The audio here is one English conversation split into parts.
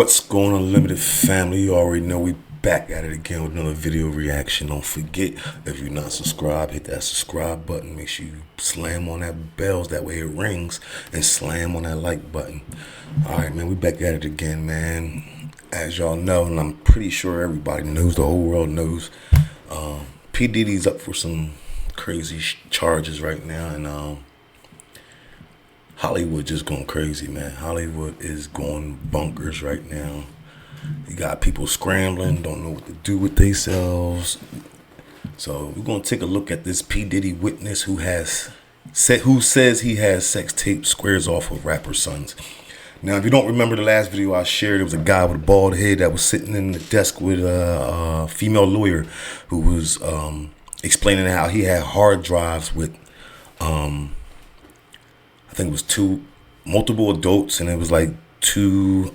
What's going on, Limited family? You already know we back at it again with another video reaction. Don't forget, if you're not subscribed, hit that subscribe button. Make sure you slam on that bells, that way it rings, and slam on that like button. Alright, man, we back at it again, man. As y'all know, and I'm pretty sure everybody knows, the whole world knows, p.diddy's up for some crazy charges right now, and Hollywood just going crazy, man. Hollywood is going bonkers right now. You got people scrambling, don't know what to do with themselves. So we're gonna take a look at this P. Diddy witness who says he has sex tape squares off with rapper sons. Now, if you don't remember the last video I shared, it was a guy with a bald head that was sitting in the desk with a female lawyer who was explaining how he had hard drives with I think it was multiple adults, and it was like two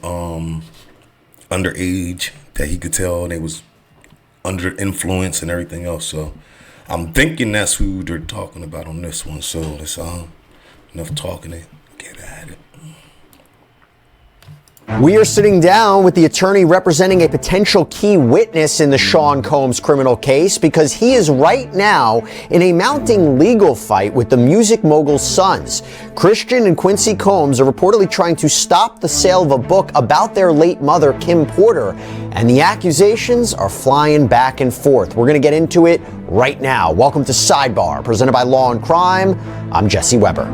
underage that he could tell, and they was under influence and everything else. So I'm thinking that's who they're talking about on this one. So let's enough talking it, get at it. We are sitting down with the attorney representing a potential key witness in the Sean Combs criminal case because he is right now in a mounting legal fight with the music mogul's sons. Christian and Quincy Combs are reportedly trying to stop the sale of a book about their late mother, Kim Porter, and the accusations are flying back and forth. We're going to get into it right now. Welcome to Sidebar, presented by Law and Crime. I'm Jesse Weber.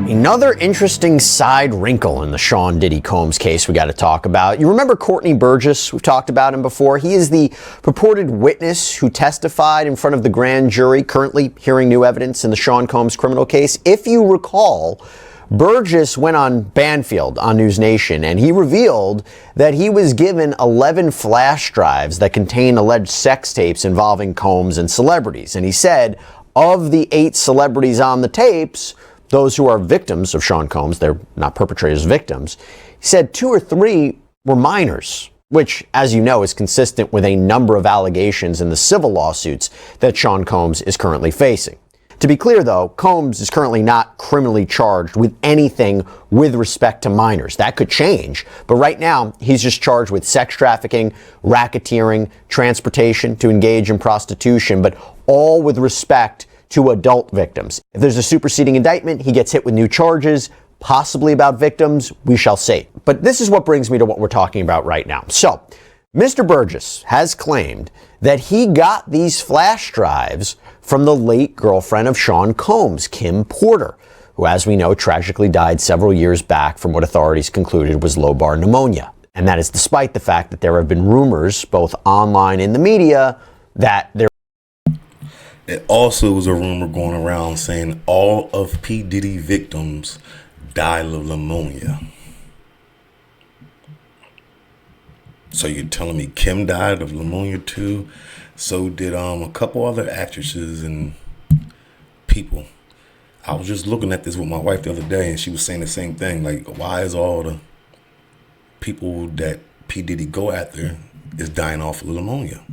Another interesting side wrinkle in the Sean Diddy Combs case we got to talk about. You remember Courtney Burgess? We've talked about him before. He is the purported witness who testified in front of the grand jury, currently hearing new evidence in the Sean Combs criminal case. If you recall, Burgess went on Banfield on News Nation, and he revealed that he was given 11 flash drives that contain alleged sex tapes involving Combs and celebrities. And he said, of the 8 celebrities on the tapes, those who are victims of Sean Combs, they're not perpetrators, victims, he said 2 or 3 were minors, which, as you know, is consistent with a number of allegations in the civil lawsuits that Sean Combs is currently facing. To be clear, though, Combs is currently not criminally charged with anything with respect to minors. That could change, but right now, he's just charged with sex trafficking, racketeering, transportation to engage in prostitution, but all with respect to adult victims. If there's a superseding indictment, he gets hit with new charges, possibly about victims, we shall see. But this is what brings me to what we're talking about right now. So, Mr. Burgess has claimed that he got these flash drives from the late girlfriend of Sean Combs, Kim Porter, who, as we know, tragically died several years back from what authorities concluded was lobar pneumonia. And that is despite the fact that there have been rumors, both online and in the media, that there It also was a rumor going around saying all of P. Diddy victims died of pneumonia. So you're telling me Kim died of pneumonia too? So did a couple other actresses and people. I was just looking at this with my wife the other day, and she was saying the same thing. Like, why is all the people that P. Diddy go after is dying off of pneumonia?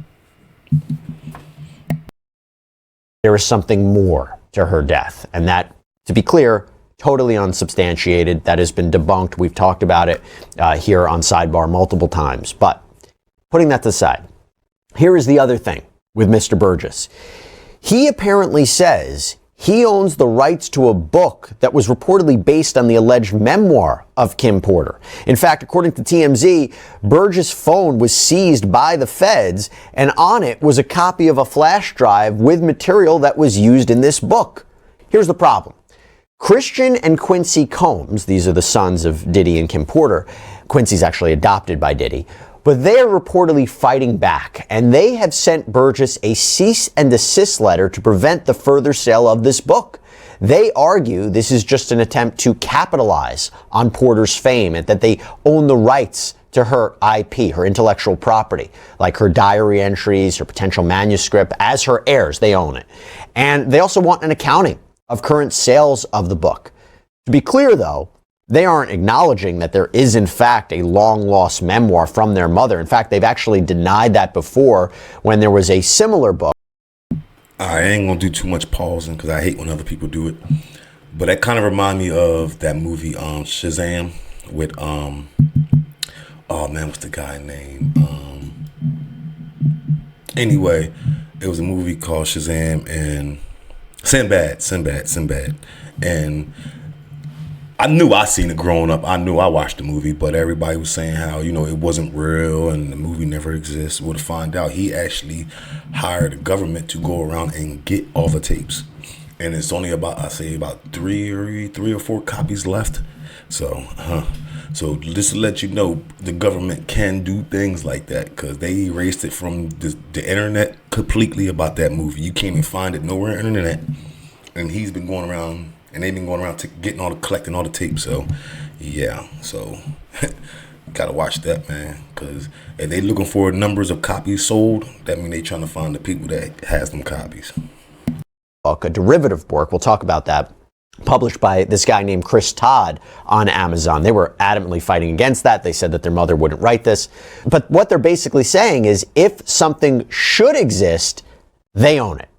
There is something more to her death, and that, to be clear, totally unsubstantiated. That has been debunked. We've talked about it here on Sidebar multiple times. But putting that to the side, here is the other thing with Mr. Burgess. He apparently says he owns the rights to a book that was reportedly based on the alleged memoir of Kim Porter. In fact, according to TMZ, Burgess' phone was seized by the feds, and on it was a copy of a flash drive with material that was used in this book. Here's the problem. Christian and Quincy Combs, these are the sons of Diddy and Kim Porter. Quincy's actually adopted by Diddy. But they are reportedly fighting back, and they have sent Burgess a cease and desist letter to prevent the further sale of this book. They argue this is just an attempt to capitalize on Porter's fame and that they own the rights to her IP, her intellectual property, like her diary entries, her potential manuscript. As her heirs, they own it. And they also want an accounting of current sales of the book. To be clear, though, they aren't acknowledging that there is, in fact, a long-lost memoir from their mother. In fact, they've actually denied that before when there was a similar book. I ain't gonna do too much pausing because I hate when other people do it. But that kind of reminds me of that movie Shazam with oh man, what's the guy name? Anyway, it was a movie called Shazam and Sinbad, and I seen it growing up. I knew I watched the movie, but everybody was saying how, it wasn't real and the movie never exists. Well, to find out, he actually hired the government to go around and get all the tapes. And it's only about three or four copies left. So just to let you know, the government can do things like that because they erased it from the internet completely about that movie. You can't even find it nowhere on the internet. And he's been going around, and they've been going around collecting all the tapes. So, yeah. So, gotta watch that, man. Because if they looking for numbers of copies sold, that means they trying to find the people that has them copies. A derivative work, we'll talk about that, published by this guy named Chris Todd on Amazon. They were adamantly fighting against that. They said that their mother wouldn't write this. But what they're basically saying is if something should exist, they own it.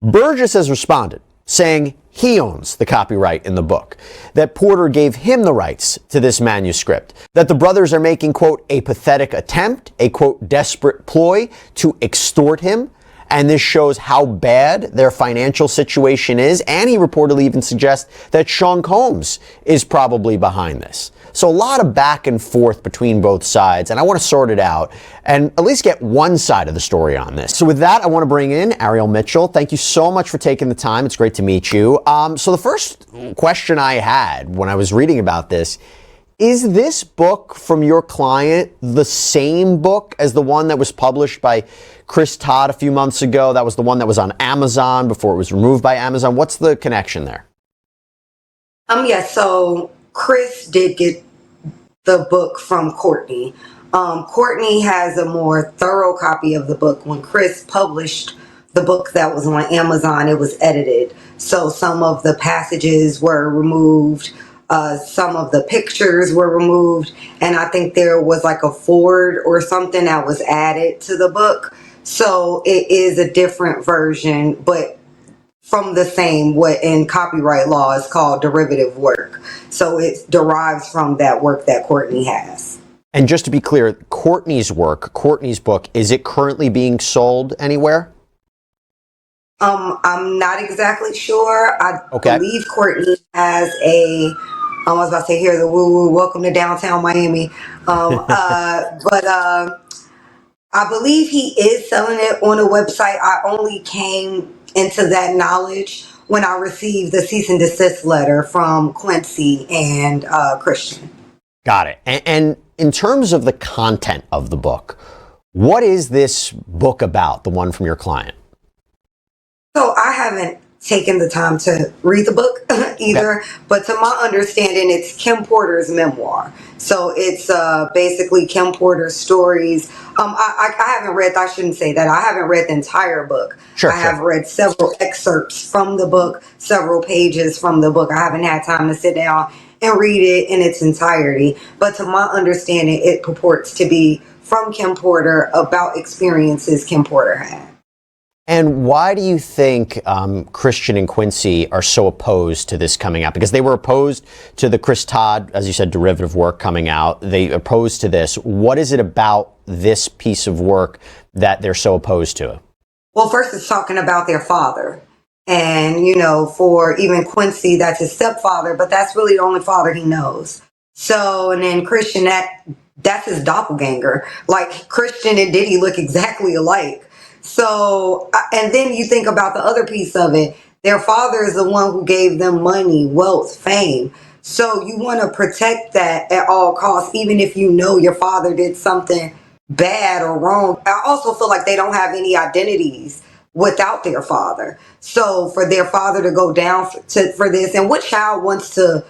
Burgess has responded, saying he owns the copyright in the book, that Porter gave him the rights to this manuscript, that the brothers are making, quote, a pathetic attempt, a, quote, desperate ploy to extort him, and this shows how bad their financial situation is, and he reportedly even suggests that Sean Combs is probably behind this. So a lot of back and forth between both sides, and I want to sort it out and at least get one side of the story on this. So with that, I want to bring in Ariel Mitchell. Thank you so much for taking the time. It's great to meet you. So the first question I had when I was reading about this, is this book from your client the same book as the one that was published by Chris Todd a few months ago? That was the one that was on Amazon before it was removed by Amazon. What's the connection there? Yeah, so Chris did get the book from Courtney. Courtney has a more thorough copy of the book. When Chris published the book that was on Amazon, it was edited. So some of the passages were removed. Some of the pictures were removed. And I think there was like a foreword or something that was added to the book. So it is a different version, but from the same, what in copyright law is called derivative work. So it derives from that work that Courtney has. And just to be clear, Courtney's work, Courtney's book, is it currently being sold anywhere? I'm not exactly sure. I believe Courtney has I was about to say, here's a woo-woo, welcome to downtown Miami. But I believe he is selling it on a website. I only came into that knowledge when I received the cease and desist letter from Quincy and Christian. Got it. And in terms of the content of the book, what is this book about, the one from your client? So I haven't taken the time to read the book either, but to my understanding, it's Kim Porter's memoir. So it's basically Kim Porter's stories. I haven't read, I shouldn't say that, I haven't read the entire book. I have read several excerpts from the book, several pages from the book. I haven't had time to sit down and read it in its entirety. But to my understanding, it purports to be from Kim Porter about experiences Kim Porter had. And why do you think Christian and Quincy are so opposed to this coming out? Because they were opposed to the Chris Todd, as you said, derivative work coming out. They opposed to this. What is it about this piece of work that they're so opposed to? Well, first it's talking about their father. And, you know, for even Quincy, that's his stepfather, but that's really the only father he knows. So, and then Christian, that's his doppelganger. Like Christian and Diddy look exactly alike. So, and then you think about the other piece of it. Their father is the one who gave them money, wealth, fame. So you want to protect that at all costs, even if you know your father did something bad or wrong. I also feel like they don't have any identities without their father. So for their father to go down for this, and what child wants to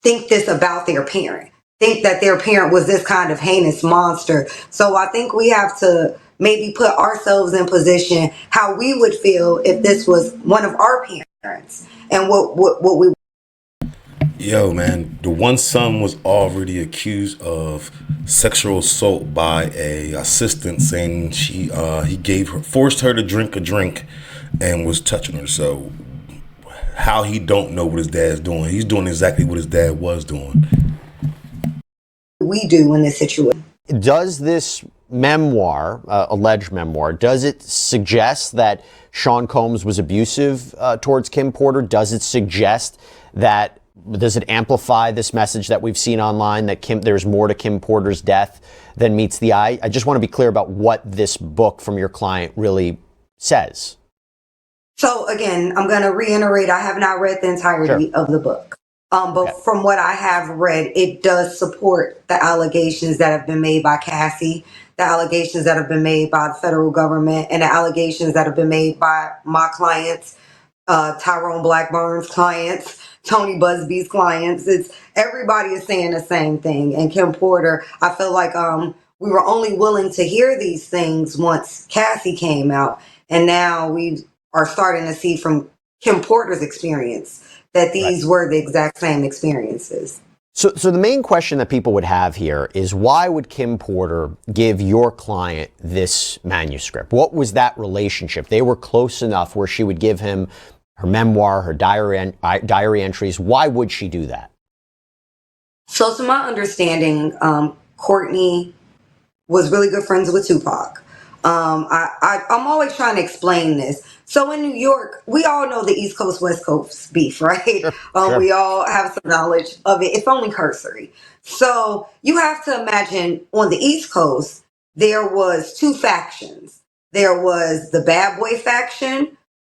think this about their parent? Think that their parent was this kind of heinous monster. So I think we have to maybe put ourselves in position how we would feel if this was one of our parents and what we. Yo, man, the one son was already accused of sexual assault by a assistant, saying he forced her to drink a drink and was touching her. So how he don't know what his dad's doing? He's doing exactly what his dad was doing. we do in this situation. Does this memoir, alleged memoir, does it suggest that Sean Combs was abusive towards Kim Porter? Does it suggest that, does it amplify this message that we've seen online that there's more to Kim Porter's death than meets the eye? I just want to be clear about what this book from your client really says. So again, I'm going to reiterate, I have not read the entirety of the book. But from what I have read, it does support the allegations that have been made by Cassie, the allegations that have been made by the federal government, and the allegations that have been made by my clients, Tyrone Blackburn's clients, Tony Busby's clients. It's everybody is saying the same thing. And Kim Porter, I feel like we were only willing to hear these things once Cassie came out, and now we are starting to see from Kim Porter's experience that these were the exact same experiences. So the main question that people would have here is, why would Kim Porter give your client this manuscript? What was that relationship? They were close enough where she would give him her memoir, her diary entries. Why would she do that? So to my understanding, Courtney was really good friends with Tupac. I'm always trying to explain this. So in New York, we all know the East Coast, West Coast beef, right? Sure. We all have some knowledge of it. It's only cursory. So you have to imagine on the East Coast, there was two factions. There was the bad boy faction,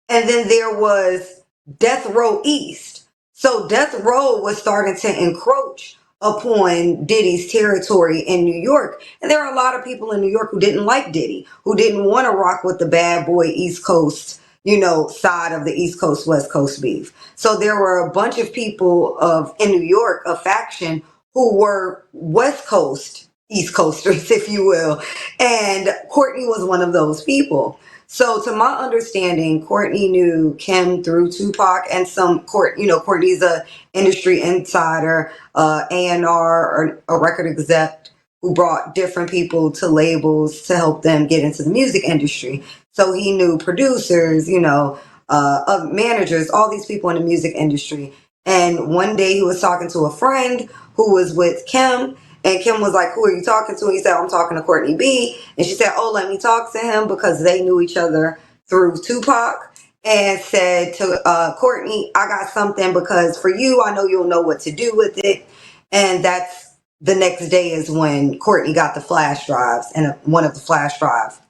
and then there was Death Row East. So Death Row was starting to encroach upon Diddy's territory in New York. And there are a lot of people in New York who didn't like Diddy, who didn't want to rock with the bad boy East Coast, side of the East Coast, West Coast beef. So there were a bunch of people in New York, a faction, who were West Coast, East Coasters, if you will. And Courtney was one of those people. So to my understanding, Courtney knew Kim through Tupac and Courtney's a industry insider, A&R, or a record exec who brought different people to labels to help them get into the music industry. So he knew producers, managers, all these people in the music industry. And one day he was talking to a friend who was with Kim. And Kim was like, who are you talking to? And he said, I'm talking to Courtney B. And she said, oh, let me talk to him, because they knew each other through Tupac. And said to Courtney, I got something, because for you, I know you'll know what to do with it. And that's the next day is when Courtney got the flash drives, and one of the flash drives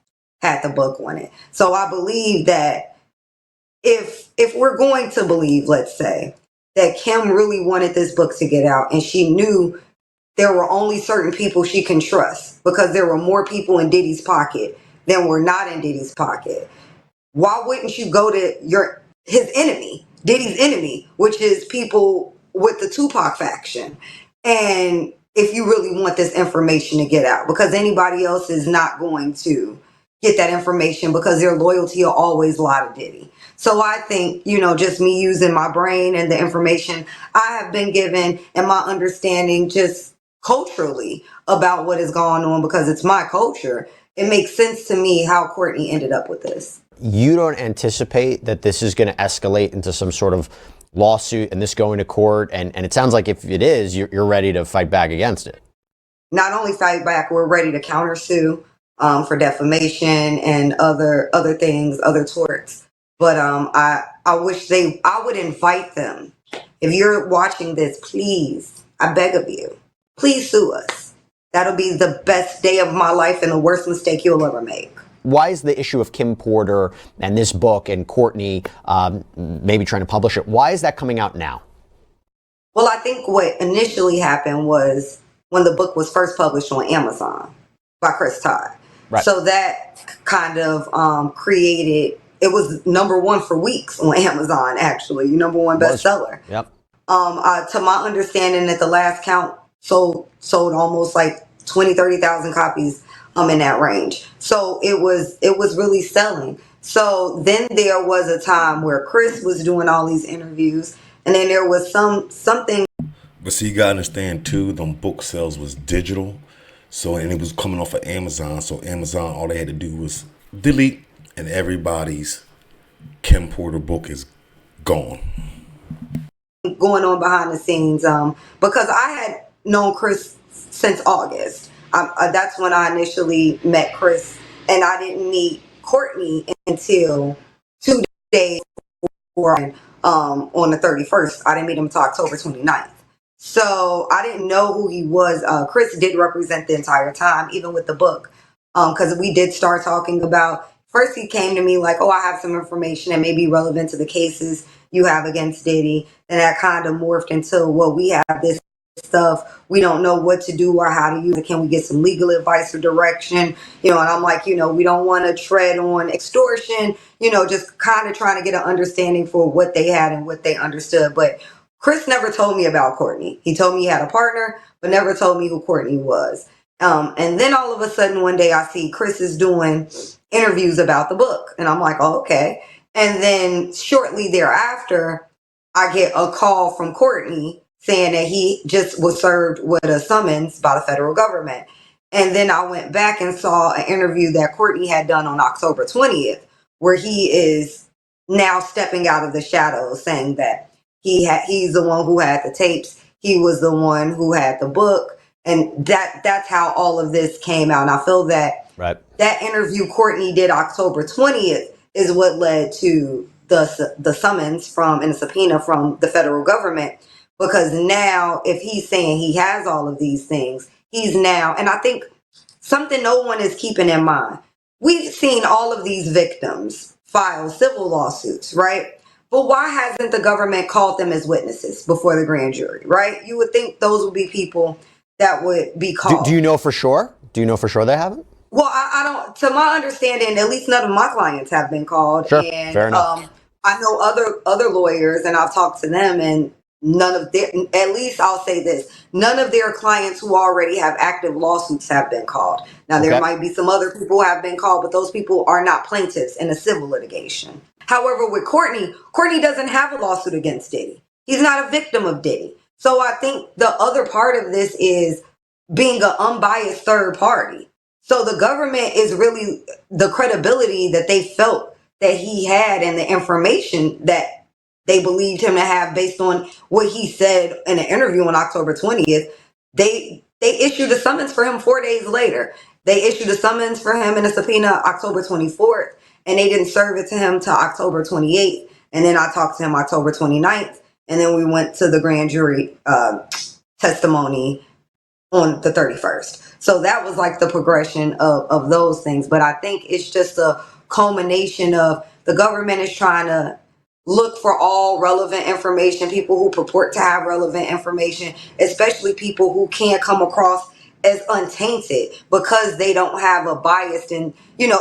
had the book on it. So I believe that if we're going to believe, let's say, that Kim really wanted this book to get out, and she knew there were only certain people she can trust, because there were more people in Diddy's pocket than were not in Diddy's pocket. Why wouldn't you go to his enemy, Diddy's enemy, which is people with the Tupac faction? And if you really want this information to get out, because anybody else is not going to get that information, because their loyalty will always lie to Diddy. So I think, just me using my brain and the information I have been given and my understanding just culturally about what is going on, because it's my culture, it makes sense to me how Courtney ended up with this. You don't anticipate that this is going to escalate into some sort of lawsuit and this going to court? And it sounds like if it is, you're ready to fight back against it. Not only fight back, we're ready to countersue for defamation and other things, other torts. But I would invite them. If you're watching this, please, I beg of you, please sue us. That'll be the best day of my life and the worst mistake you'll ever make. Why is the issue of Kim Porter and this book and Courtney maybe trying to publish it, why is that coming out now? Well, I think what initially happened was when the book was first published on Amazon by Chris Todd. Right. So that kind of created, it was #1 for weeks on Amazon, actually, #1 bestseller. Yep. To my understanding, at the last count, sold almost like 30,000 copies in that range. So it was really selling. So then there was a time where Chris was doing all these interviews, and then there was something. But see, you gotta understand too, them book sales was digital. So, and it was coming off of Amazon. So Amazon, all they had to do was delete, and everybody's Kim Porter book is gone. Going on behind the scenes, because I had known Chris since August. That's when I initially met Chris, and I didn't meet Courtney until 2 days before on the 31st. I didn't meet him until October 29th. So I didn't know who he was. Chris did represent the entire time, even with the book, because we did start talking about. First, he came to me like, "Oh, I have some information that may be relevant to the cases you have against Diddy," and that kind of morphed into, "Well, we have this stuff. We don't know what to do or how to use it. Can we get some legal advice or direction?" And I'm like, we don't want to tread on extortion. Just kind of trying to get an understanding for what they had and what they understood. But Chris never told me about Courtney. He told me he had a partner, but never told me who Courtney was. And then all of a sudden one day I see Chris is doing interviews about the book. And I'm like, oh, okay. And then shortly thereafter, I get a call from Courtney saying that he just was served with a summons by the federal government. And then I went back and saw an interview that Courtney had done on October 20th, where he is now stepping out of the shadows, saying that he's the one who had the tapes. He was the one who had the book. And that's how all of this came out. And I feel that that interview Courtney did October 20th is what led to the summons from and the subpoena from the federal government. Because now, if he's saying he has all of these things, he's now, and I think something no one is keeping in mind. We've seen all of these victims file civil lawsuits, right? But why hasn't the government called them as witnesses before the grand jury, right? You would think those would be people that would be called. Do you know for sure? Do you know for sure they haven't? Well, I don't, to my understanding, at least none of my clients have been called. Sure, And fair enough. I know other lawyers, and I've talked to them, and none of their, at least I'll say this, none of their clients who already have active lawsuits have been called. Now, there might be some other people who have been called, but those people are not plaintiffs in a civil litigation. However, with Courtney doesn't have a lawsuit against Diddy. He's not a victim of Diddy. So I think the other part of this is being an unbiased third party. So the government is really the credibility that they felt that he had and the information that they believed him to have based on what he said in an interview on October 20th. They issued a summons for him 4 days later. They issued a summons for him in a subpoena October 24th, and they didn't serve it to him till October 28th. And then I talked to him October 29th, and then we went to the grand jury testimony on the 31st. So that was like the progression of those things. But I think it's just a culmination of the government is trying to look for all relevant information, people who purport to have relevant information, especially people who can't come across as untainted because they don't have a bias. And,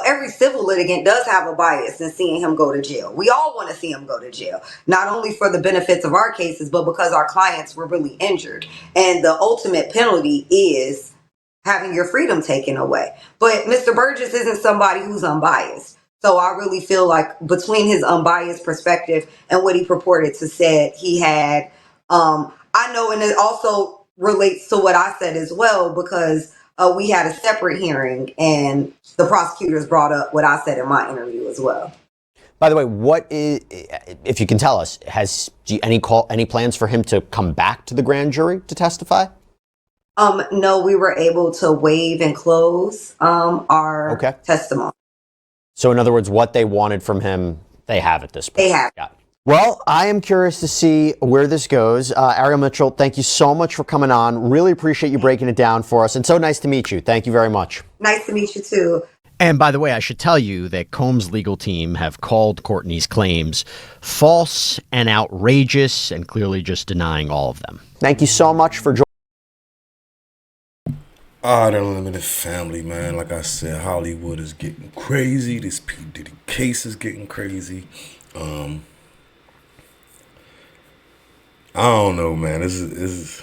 every civil litigant does have a bias in seeing him go to jail. We all want to see him go to jail, not only for the benefits of our cases, but because our clients were really injured. And the ultimate penalty is having your freedom taken away. But Mr. Burgess isn't somebody who's unbiased. So I really feel like between his unbiased perspective and what he purported to say he had, I know, and it also relates to what I said as well, because we had a separate hearing and the prosecutors brought up what I said in my interview as well. By the way, what is, if you can tell us, any plans for him to come back to the grand jury to testify? No, we were able to waive and close our testimony. So in other words, what they wanted from him, they have at this point. They have. Yeah. Well, I am curious to see where this goes. Ariel Mitchell, thank you so much for coming on. Really appreciate you breaking it down for us. And so nice to meet you. Thank you very much. Nice to meet you too. And by the way, I should tell you that Combs' legal team have called Courtney's claims false and outrageous and clearly just denying all of them. Thank you so much for joining. The Unlimited family, man. Like I said, Hollywood is getting crazy. This p.diddy case is getting crazy. I don't know, man. This is,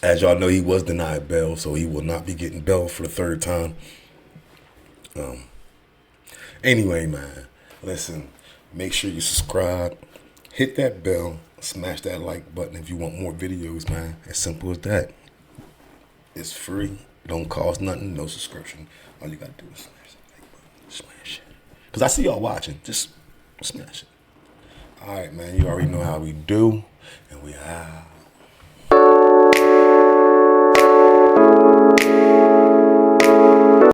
as y'all know, he was denied bail, so he will not be getting bail for the third time. Anyway, man, listen, make sure you subscribe, hit that bell, smash that like button if you want more videos, man. As simple as that. It's free. Don't cost nothing. No subscription. All you got to do is smash that like button. Smash it. Because I see y'all watching. Just smash it. All right, man. You already know how we do. And we out.